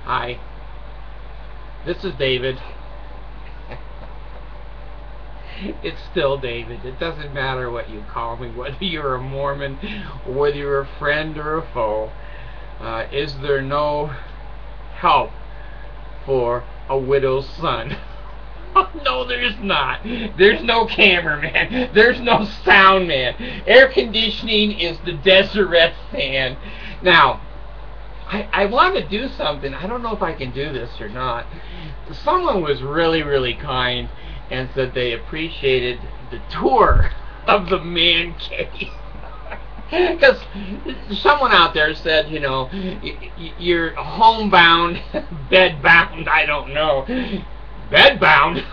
Hi, this is David. It's still David. It doesn't matter what you call me, whether you're a Mormon, whether you're a friend or a foe. Is there no help for a widow's son? No, there's not. There's no cameraman. There's no sound man. Air conditioning is the Deseret fan. Now, I want to do something. I don't know if I can do this or not. Someone was really, really kind and said they appreciated the tour of the man cave. Because someone out there said, you know, you're homebound, bedbound, I don't know. Bedbound?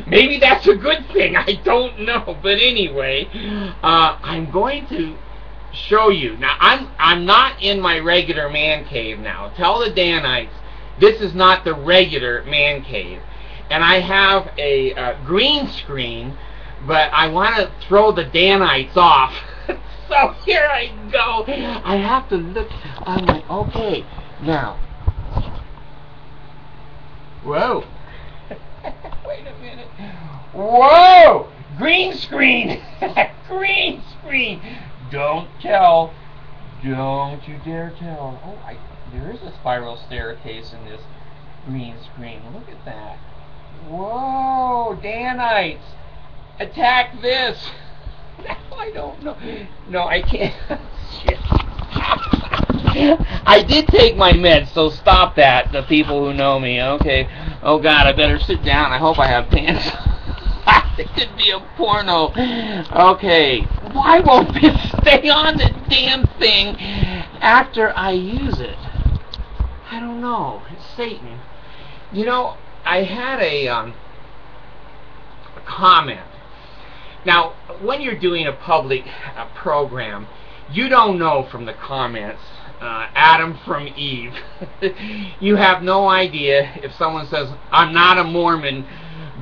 Maybe that's a good thing. I don't know. But anyway, I'm going to show you. Now, I'm not in my regular man cave now. Tell the Danites, this is not the regular man cave. And I have a green screen, but I want to throw the Danites off. So here I go. I have to look. I'm like, okay, now. Whoa. Wait a minute. Whoa! Green screen! Green screen! Don't tell. Don't you dare tell. Oh, there is a spiral staircase in this green screen. Look at that. Whoa! Danites! Attack this! I don't know. No, I can't. Shit. I did take my meds, so stop that, the people who know me, okay? Oh, God, I better sit down. I hope I have pants. It could be a porno. Okay. Why won't it stay on the damn thing after I use it? I don't know. It's Satan. You know, I had a comment. Now, when you're doing a public program, you don't know from the comments, Adam from Eve. You have no idea if someone says, I'm not a Mormon,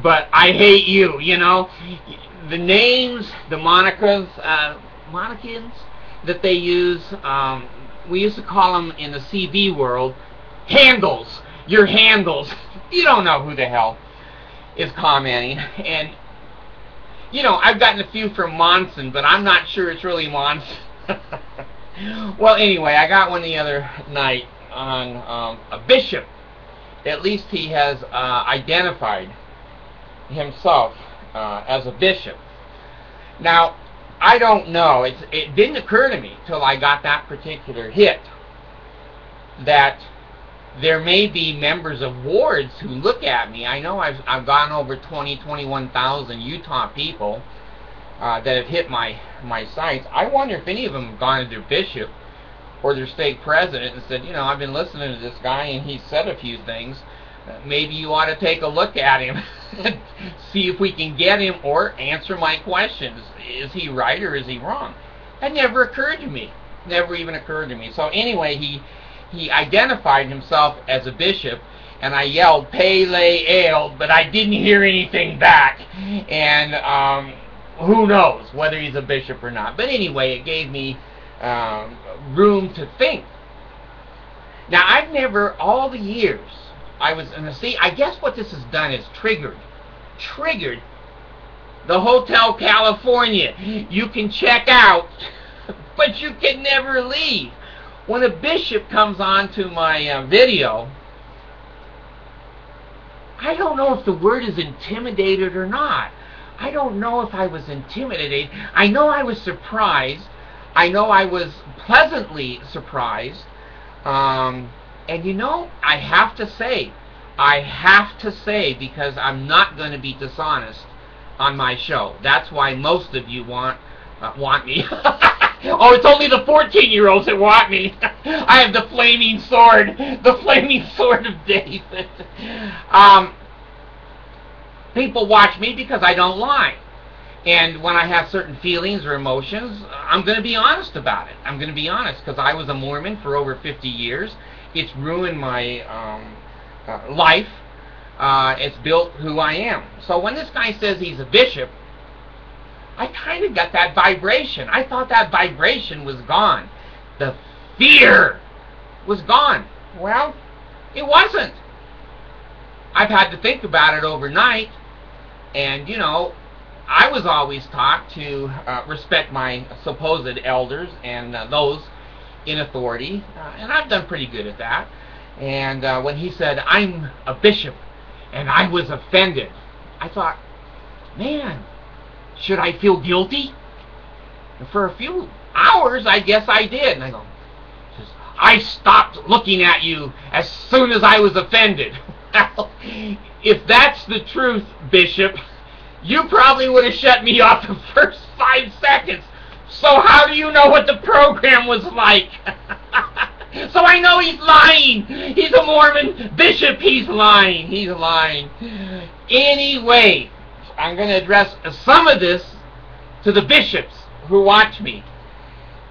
but I hate you, you know. The names, the monikers that they use, we used to call them in the CV world, handles. Your handles. You don't know who the hell is commenting. And you know, I've gotten a few from Monson, but I'm not sure it's really Monson. Well, anyway, I got one the other night on a bishop. At least he has identified himself as a bishop. Now, I don't know. It didn't occur to me till I got that particular hit that there may be members of wards who look at me. I know I've gone over 21,000 Utah people that have hit my sites. I wonder if any of them have gone to their bishop or their stake president and said, you know, I've been listening to this guy and he said a few things. Maybe you ought to take a look at him and see if we can get him or answer my questions. Is he right or is he wrong? That never occurred to me. Never even occurred to me. So anyway, he identified himself as a bishop, and I yelled, Pele Ale, but I didn't hear anything back. And who knows whether he's a bishop or not. But anyway, it gave me room to think. Now, I've never, all the years, see, I guess what this has done is triggered the Hotel California. You can check out, but you can never leave. When a bishop comes on to my video, I don't know if the word is intimidated or not. I don't know if I was intimidated. I know I was surprised. I know I was pleasantly surprised. And you know, I have to say, because I'm not going to be dishonest on my show. That's why most of you want me. Oh, it's only the 14-year-olds that want me. I have the flaming sword of David. People watch me because I don't lie. And when I have certain feelings or emotions, I'm going to be honest about it. I'm going to be honest because I was a Mormon for over 50 years. It's ruined my life. It's built who I am. So when this guy says he's a bishop, I kind of got that vibration. I thought that vibration was gone. The fear was gone. Well, it wasn't. I've had to think about it overnight, and I was always taught to respect my supposed elders and those in authority, and I've done pretty good at that. And when he said, "I'm a bishop," and I was offended, I thought, man, should I feel guilty? And for a few hours, I guess I did. And I go, I stopped looking at you as soon as I was offended. Well, if that's the truth, Bishop, you probably would have shut me off the first 5 seconds. So how do you know what the program was like? So I know he's lying. He's a Mormon bishop. He's lying. He's lying. Anyway, I'm going to address some of this to the bishops who watch me.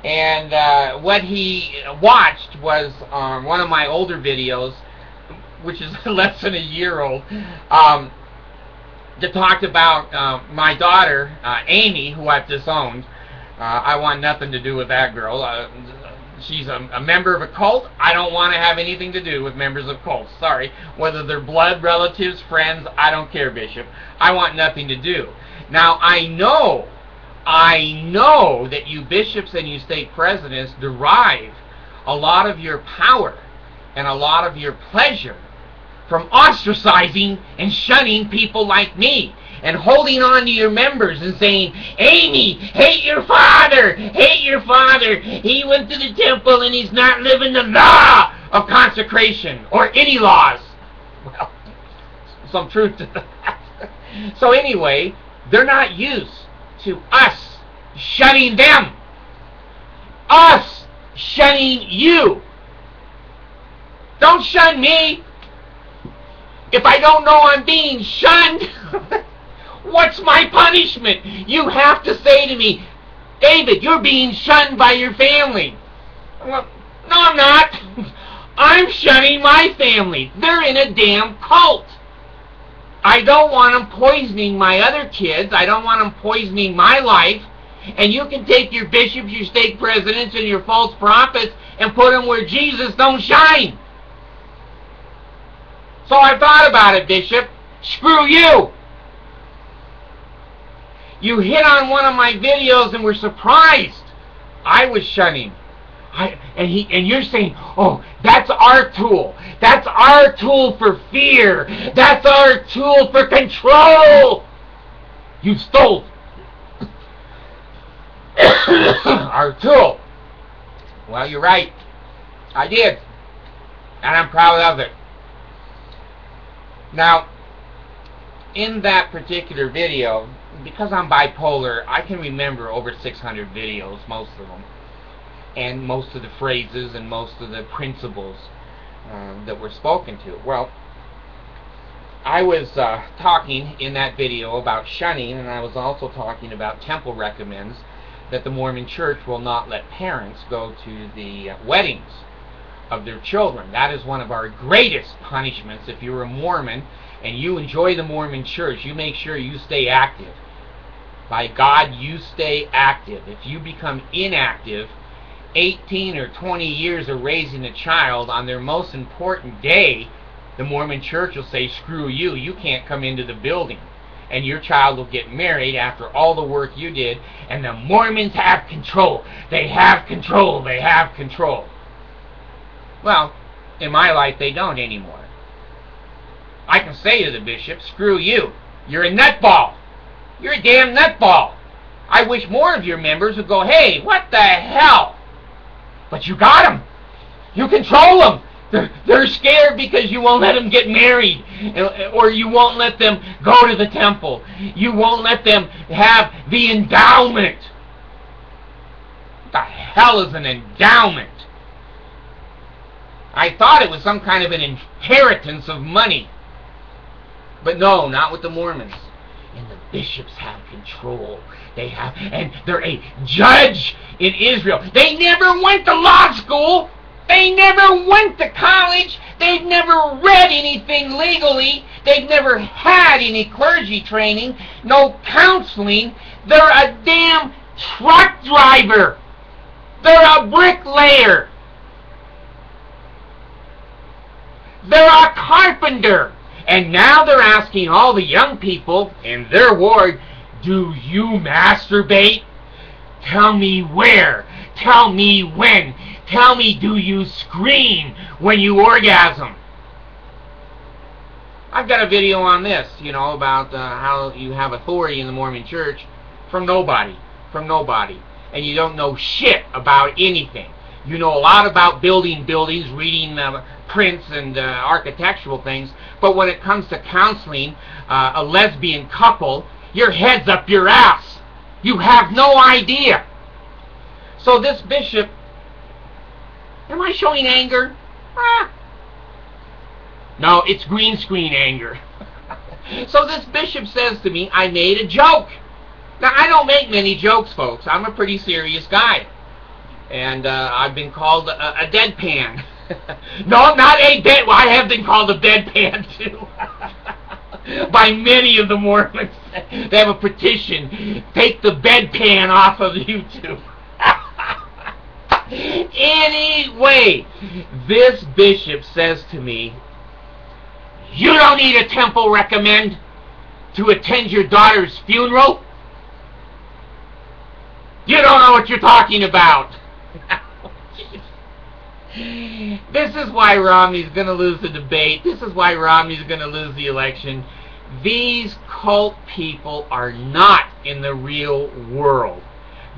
And what he watched was one of my older videos, which is less than a year old, that talked about my daughter, Amy, who I've disowned. I want nothing to do with that girl. She's a member of a cult. I don't want to have anything to do with members of cults. Sorry. Whether they're blood relatives, friends, I don't care, Bishop. I want nothing to do. Now, I know that you bishops and you stake presidents derive a lot of your power and a lot of your pleasure from ostracizing and shunning people like me and holding on to your members and saying, Amy, hate your father, hate your father. He went to the temple and he's not living the law of consecration or any laws. Well, some truth to that. So anyway, they're not used to us shunning them. Us shunning you. Don't shun me. If I don't know I'm being shunned, what's my punishment? You have to say to me, David, you're being shunned by your family. Well, no, I'm not. I'm shunning my family. They're in a damn cult. I don't want them poisoning my other kids. I don't want them poisoning my life. And you can take your bishops, your stake presidents, and your false prophets and put them where Jesus don't shine. So I thought about it, Bishop. Screw you. You hit on one of my videos and were surprised. I was shunning. And you're saying, oh, that's our tool. That's our tool for fear. That's our tool for control. You stole our tool. Well, you're right. I did. And I'm proud of it. Now, in that particular video, because I'm bipolar, I can remember over 600 videos, most of them, and most of the phrases and most of the principles that were spoken to. Well, I was talking in that video about shunning, and I was also talking about temple recommends that the Mormon Church will not let parents go to the weddings of their children. That is one of our greatest punishments. If you're a Mormon and you enjoy the Mormon Church, you make sure you stay active. By God, you stay active. If you become inactive, 18 or 20 years of raising a child, on their most important day, the Mormon Church will say, screw you, you can't come into the building. And your child will get married after all the work you did, and the Mormons have control. They have control. They have control. Well, in my life, they don't anymore. I can say to the bishop, screw you. You're a nutball. You're a damn nutball. I wish more of your members would go, hey, what the hell? But you got them. You control them. They're scared because you won't let them get married, or you won't let them go to the temple. You won't let them have the endowment. What the hell is an endowment? I thought it was some kind of an inheritance of money. But no, not with the Mormons. And the bishops have control. And they're a judge in Israel. They never went to law school. They never went to college. They've never read anything legally. They've never had any clergy training. No counseling. They're a damn truck driver. They're a bricklayer. They're a carpenter. And now they're asking all the young people in their ward, do you masturbate? Tell me where. Tell me when. Tell me, do you scream when you orgasm? I've got a video on this, about how you have authority in the Mormon church from nobody. And you don't know shit about anything. You know a lot about building buildings, reading prints and architectural things, but when it comes to counseling a lesbian couple, your head's up your ass. You have no idea. So this bishop, am I showing anger? No, it's green screen anger. So this bishop says to me, I made a joke. Now, I don't make many jokes, folks. I'm a pretty serious guy. And I've been called a deadpan. No, not a dead. Well, I have been called a deadpan, too. By many of the Mormons. They have a petition. Take the bedpan off of YouTube. Anyway, this bishop says to me, you don't need a temple recommend to attend your daughter's funeral? You don't know what you're talking about. This is why Romney's going to lose the debate. This is why Romney's going to lose the election. These cult people are not in the real world.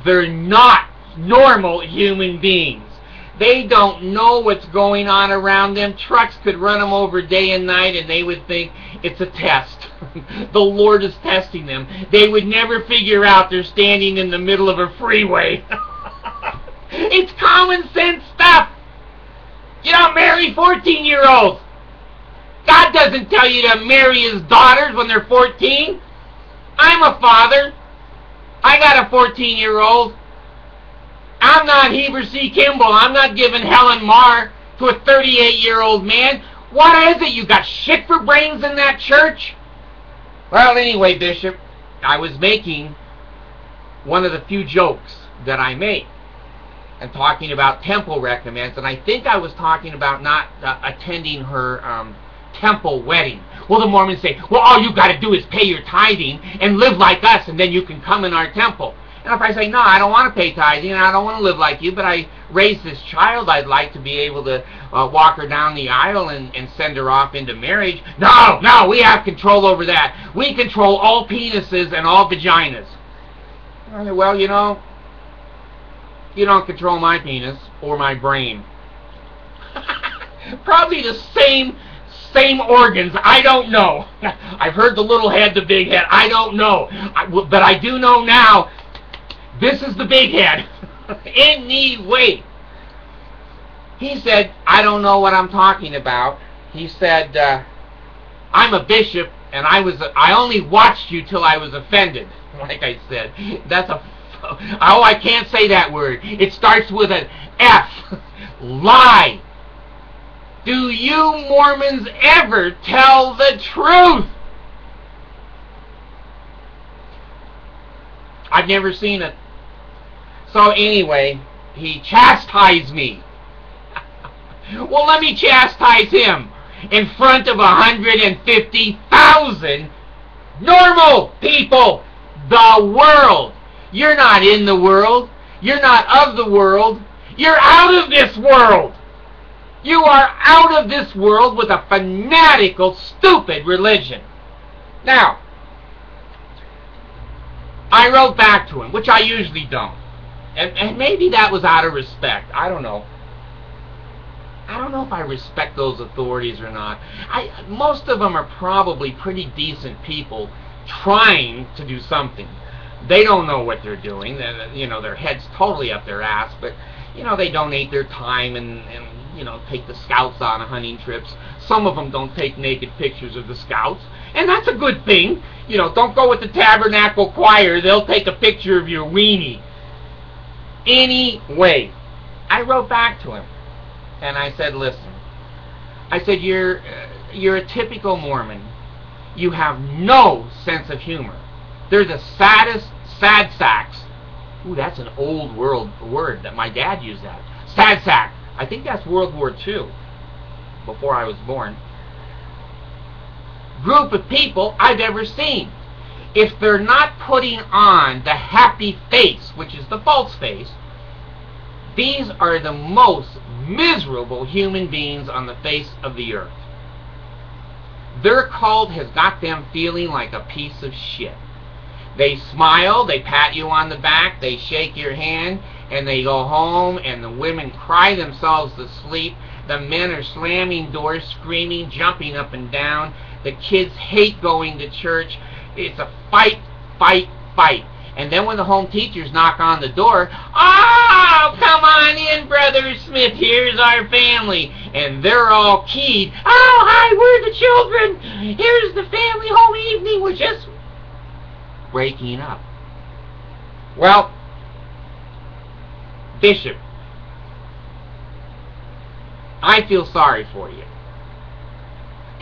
They're not normal human beings. They don't know what's going on around them. Trucks could run them over day and night and they would think it's a test. The Lord is testing them. They would never figure out they're standing in the middle of a freeway. It's common sense stuff. You don't marry 14-year-olds. God doesn't tell you to marry his daughters when they're 14. I'm a father. I got a 14-year-old. I'm not Heber C. Kimball. I'm not giving Helen Marr to a 38-year-old man. What is it? You got shit for brains in that church? Well, anyway, Bishop, I was making one of the few jokes that I make and talking about temple recommends, and I think I was talking about not attending her temple wedding. Well, the Mormons say, well, all you got to do is pay your tithing and live like us, and then you can come in our temple. And if I say, no, I don't want to pay tithing, and I don't want to live like you, but I raised this child, I'd like to be able to walk her down the aisle and send her off into marriage. No, we have control over that. We control all penises and all vaginas. I said, well, you don't control my penis or my brain. Probably the same organs. I don't know. I've heard the little head, the big head. I don't know. But I do know now, this is the big head. Anyway, he said, I don't know what I'm talking about. He said, I'm a bishop, and I only watched you till I was offended. Like I said, I can't say that word. It starts with an F. Lie. Do you Mormons ever tell the truth? I've never seen it. So anyway, he chastised me. Well, let me chastise him in front of 150,000 normal people. The world. You're not in the world. You're not of the world. You're out of this world. You are out of this world with a fanatical, stupid religion. Now, I wrote back to him, which I usually don't. And maybe that was out of respect. I don't know. I don't know if I respect those authorities or not. Most of them are probably pretty decent people trying to do something. They don't know what they're doing. Their head's totally up their ass, but, they donate their time and take the scouts on hunting trips. Some of them don't take naked pictures of the scouts, and that's a good thing. Don't go with the Tabernacle Choir. They'll take a picture of your weenie. Anyway, I wrote back to him, and I said, listen, I said, you're a typical Mormon. You have no sense of humor. They're the saddest sad sacks. Ooh, that's an old world word that my dad used that. Sad sack. I think that's World War II. before I was born, group of people I've ever seen. If they're not putting on the happy face, which is the false face, these are the most miserable human beings on the face of the earth. Their cult has got them feeling like a piece of shit. They smile, they pat you on the back, they shake your hand, and they go home, and the women cry themselves to sleep. The men are slamming doors, screaming, jumping up and down. The kids hate going to church. It's a fight, fight, fight. And then when the home teachers knock on the door, "Oh, come on in, Brother Smith, here's our family." And they're all keyed. "Oh, hi, we're the children. Here's the family home evening. We're just breaking up." Well, Bishop, I feel sorry for you.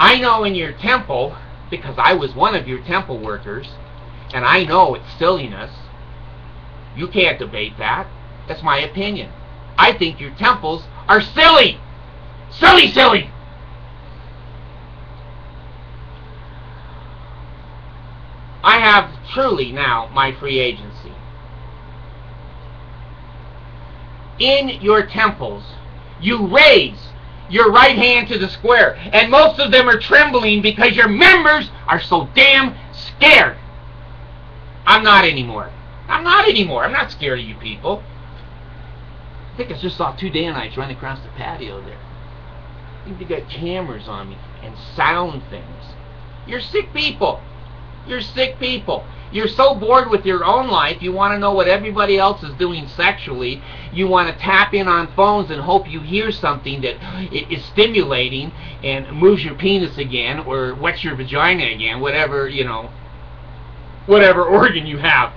I know in your temple, because I was one of your temple workers, and I know it's silliness. You can't debate that. That's my opinion. I think your temples are silly. Silly, silly. I have truly now my free agency. In your temples, you raise your right hand to the square, and most of them are trembling because your members are so damn scared. I'm not anymore. I'm not anymore. I'm not scared of you people. I think I just saw two Danites running across the patio there. I think they got cameras on me and sound things. You're sick people. You're sick people. You're so bored with your own life, you want to know what everybody else is doing sexually. You want to tap in on phones and hope you hear something that is stimulating and moves your penis again or wets your vagina again, whatever, you know, whatever organ you have.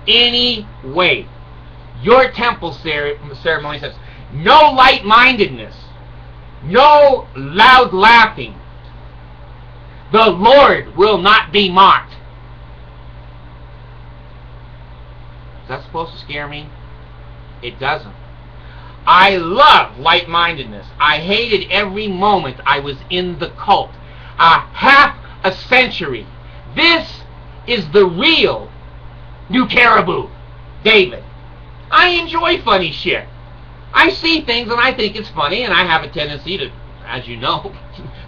Anyway, your temple ceremony says no light-mindedness, no loud laughing. The Lord will not be mocked. Is that supposed to scare me? It doesn't. I love light-mindedness. I hated every moment I was in the cult. Half a century. This is the real New Caribou, David. I enjoy funny shit. I see things and I think it's funny, and I have a tendency to, as you know,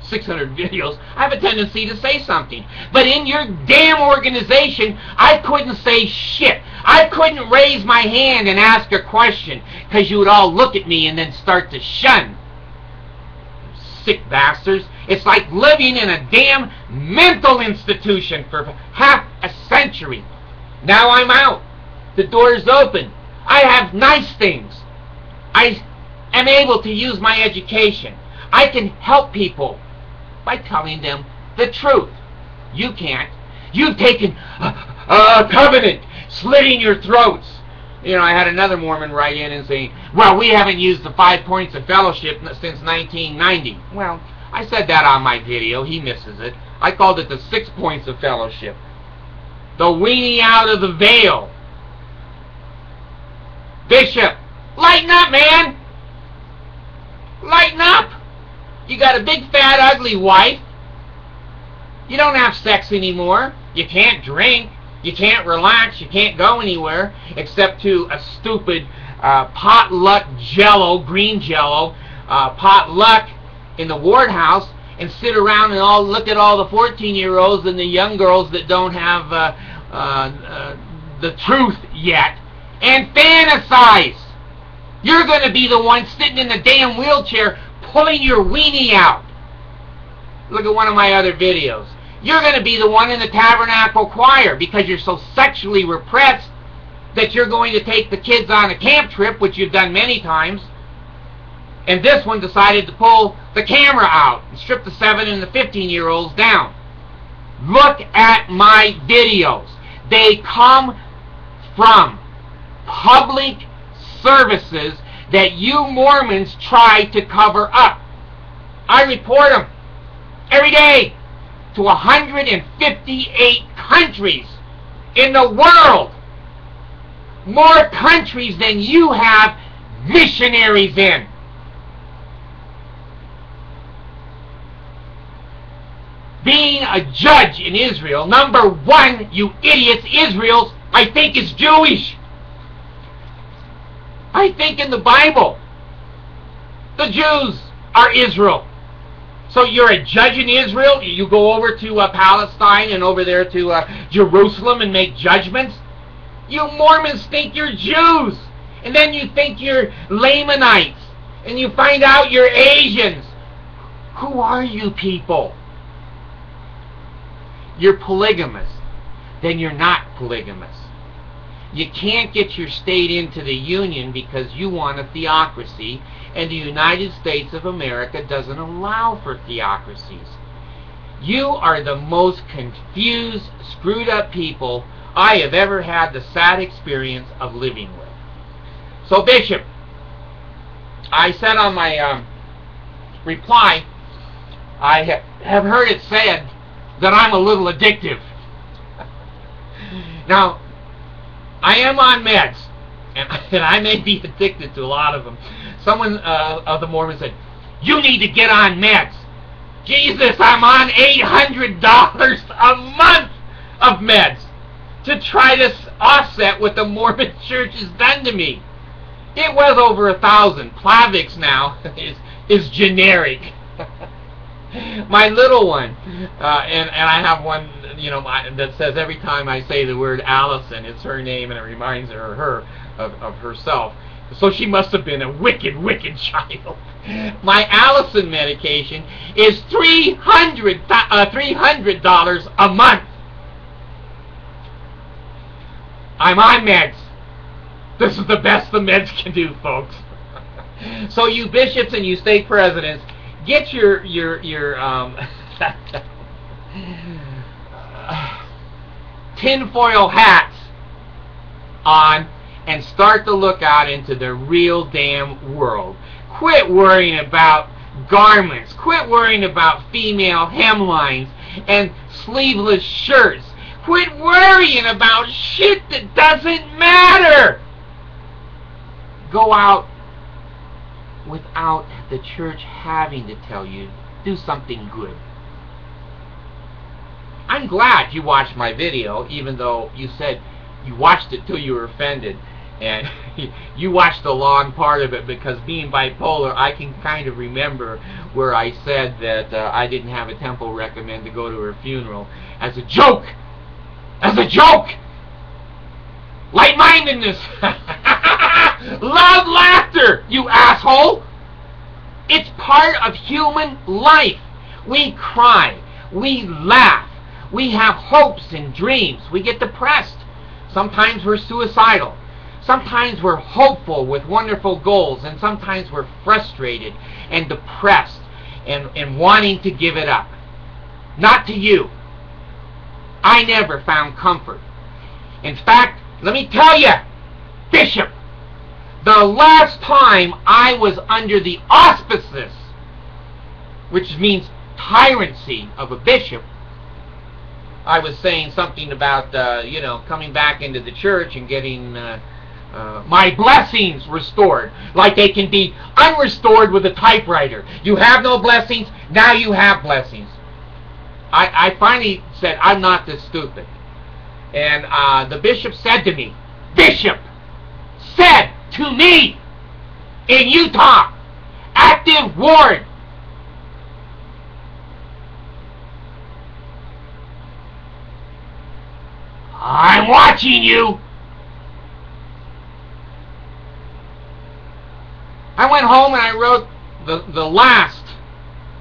600 videos, I have a tendency to say something. But in your damn organization, I couldn't say shit. I couldn't raise my hand and ask a question because you would all look at me and then start to shun. Sick bastards. It's like living in a damn mental institution for half a century. Now I'm out. The door's open. I have nice things. I am able to use my education. I can help people by telling them the truth. You can't. You've taken a covenant, slitting your throats. You know, I had another Mormon write in and say, well, we haven't used the 5 points of fellowship since 1990. Well, I said that on my video. He misses it. I called it the 6 points of fellowship. The weaning out of the veil. Bishop, lighten up, man. Lighten up. You got a big, fat, ugly wife. You don't have sex anymore. You can't drink. You can't relax. You can't go anywhere except to a stupid potluck jello, green jello, potluck in the ward house and sit around and all look at all the 14-year-olds and the young girls that don't have the truth yet and fantasize. You're going to be the one sitting in the damn wheelchair pulling your weenie out. Look at one of my other videos. You're going to be the one in the tabernacle choir because you're so sexually repressed that you're going to take the kids on a camp trip, which you've done many times. And this one decided to pull the camera out and strip the 7 and the 15-year-olds down. Look at my videos. They come from public services that you Mormons try to cover up. I report them every day to 158 countries in the world. More countries than you have missionaries in. being a judge in Israel, number one, you idiots, Israel, I think is Jewish. I think in the Bible, the Jews are Israel. So you're a judge in Israel? You go over to Palestine and over there to Jerusalem and make judgments? You Mormons think you're Jews. And then you think you're Lamanites. And you find out you're Asians. Who are you people? You're polygamous. Then you're not polygamous. You can't get your state into the Union because you want a theocracy, and the United States of America doesn't allow for theocracies. You are the most confused, screwed up people I have ever had the sad experience of living with. So, Bishop, I said on my reply, I have heard it said that I'm a little addictive. Now, I am on meds, and I may be addicted to a lot of them. Someone of the Mormons said, you need to get on meds. Jesus, I'm on $800 a month of meds to try to offset what the Mormon Church has done to me. It was over 1,000. Plavix now is generic. My little one, and I have one, that says every time I say the word Allison, it's her name, and it reminds her of herself. So she must have been a wicked, wicked child. My Allison medication is $300 a month. I'm on meds. This is the best the meds can do, folks. So you bishops and you stake presidents, get your tinfoil hats on and start to look out into the real damn world. Quit worrying about garments. Quit worrying about female hemlines and sleeveless shirts. Quit worrying about shit that doesn't matter. Go out without the church having to tell you, do something good. I'm glad you watched my video, even though you said you watched it till you were offended. And you watched the long part of it, because being bipolar, I can kind of remember where I said that I didn't have a temple recommend to go to her funeral as a joke. As a joke! Light-mindedness! Loud laughter, you asshole! It's part of human life. We cry. We laugh. We have hopes and dreams. We get depressed. Sometimes we're suicidal. Sometimes we're hopeful with wonderful goals, and sometimes we're frustrated and depressed and wanting to give it up. Not to you. I never found comfort. In fact, let me tell you, Bishop, the last time I was under the auspices, which means tyranny, of a bishop, I was saying something about, coming back into the church and getting my blessings restored, like they can be unrestored with a typewriter. You have no blessings, now you have blessings. I finally said, I'm not this stupid. And the bishop said to me, Bishop said to me in Utah, active ward, I'm watching you. I went home and I wrote the last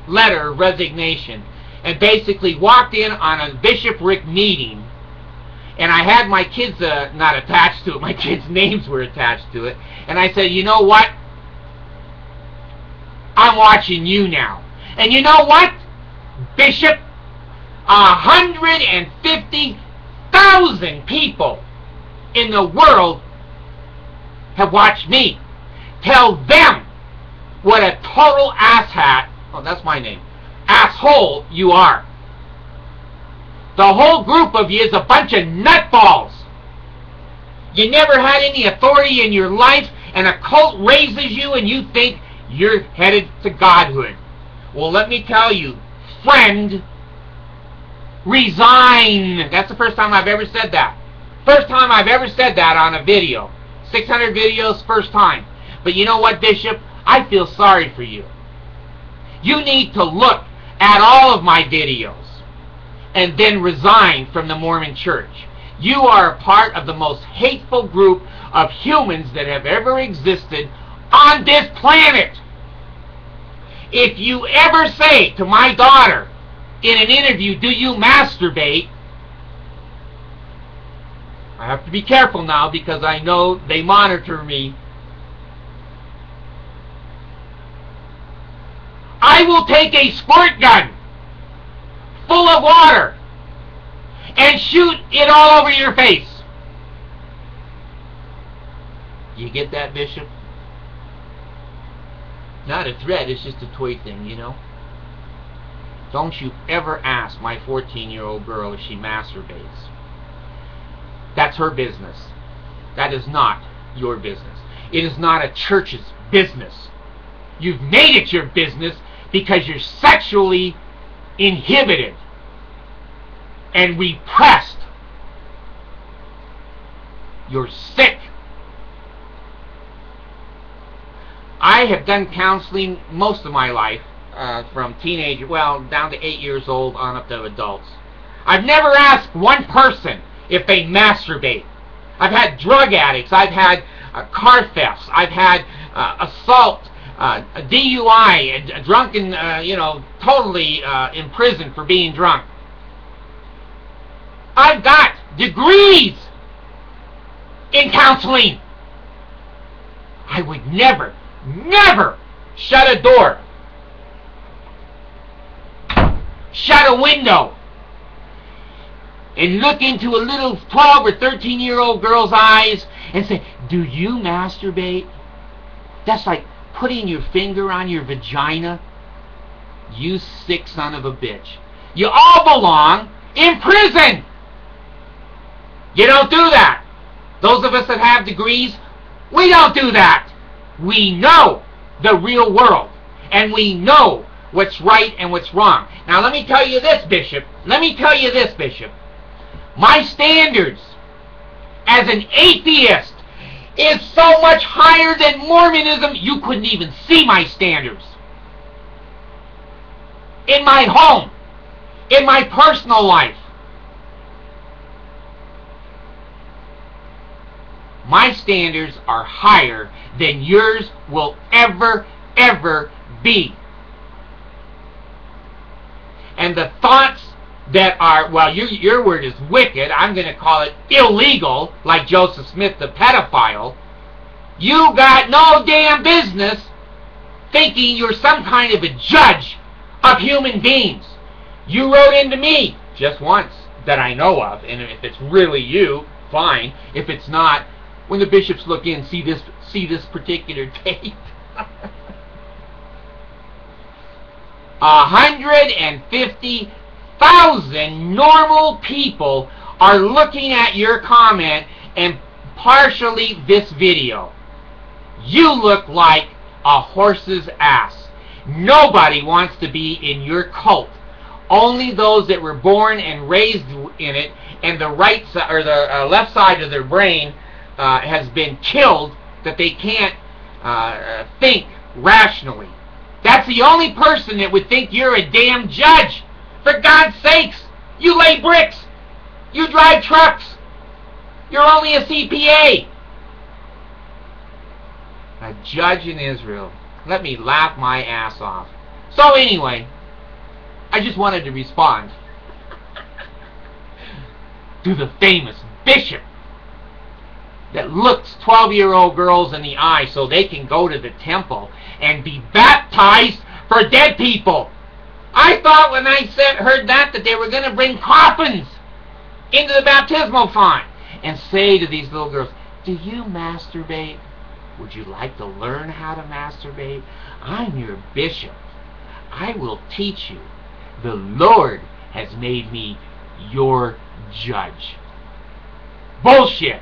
letter of resignation, and basically walked in on a bishopric meeting, and I had my kids not attached to it, my kids' names were attached to it, and I said, you know what? I'm watching you now. And you know what, Bishop? 150,000 people in the world have watched me. Tell them what a total asshat, oh, that's my name, asshole you are. The whole group of you is a bunch of nutballs. You never had any authority in your life, and a cult raises you and you think you're headed to godhood. Well, let me tell you, friend, Resign. That's the first time I've ever said that. First time I've ever said that on a video. 600 videos, first time. But you know what, Bishop? I feel sorry for you. You need to look at all of my videos and then resign from the Mormon Church. You are a part of the most hateful group of humans that have ever existed on this planet. If you ever say to my daughter in an interview, do you masturbate? I have to be careful now because I know they monitor me. I will take a squirt gun full of water and shoot it all over your face. You get that, Bishop? Not a threat, it's just a toy thing, you know? Don't you ever ask my 14-year-old girl if she masturbates. That's her business. That is not your business. It is not a church's business. You've made it your business because you're sexually inhibited and repressed. You're sick. I have done counseling most of my life, from teenage, well, down to 8 years old on up to adults. I've never asked one person if they masturbate. I've had drug addicts, I've had car thefts, I've had assault, DUI, drunken, totally in prison for being drunk. I've got degrees in counseling. I would never shut a door, shut a window, and look into a little 12 or 13-year-old girl's eyes and say, do you masturbate? That's like putting your finger on your vagina. You sick son of a bitch. You all belong in prison. You don't do that. Those of us that have degrees, we don't do that. We know the real world, and we know what's right and what's wrong. Now let me tell you this, Bishop. My standards as an atheist is so much higher than Mormonism, you couldn't even see my standards. In my home, in my personal life, my standards are higher than yours will ever be. And the thoughts that are, well, your word is wicked, I'm going to call it illegal, like Joseph Smith the pedophile. You got no damn business thinking you're some kind of a judge of human beings. You wrote into me just once that I know of, and if it's really you, fine. If it's not, when the bishops look in, see this particular tape. 150,000 normal people are looking at your comment and partially this video. You look like a horse's ass. Nobody wants to be in your cult. Only those that were born and raised in it, and the right side or the left side of their brain has been killed, that they can't think rationally. That's the only person that would think you're a damn judge. For God's sakes, you lay bricks. You drive trucks. You're only a CPA. A judge in Israel. Let me laugh my ass off. So anyway, I just wanted to respond to the famous bishop that looks 12-year-old girls in the eye so they can go to the temple and be baptized for dead people. I thought when I heard that they were going to bring coffins into the baptismal font and say to these little girls, do you masturbate? Would you like to learn how to masturbate? I'm your bishop. I will teach you. The Lord has made me your judge. Bullshit.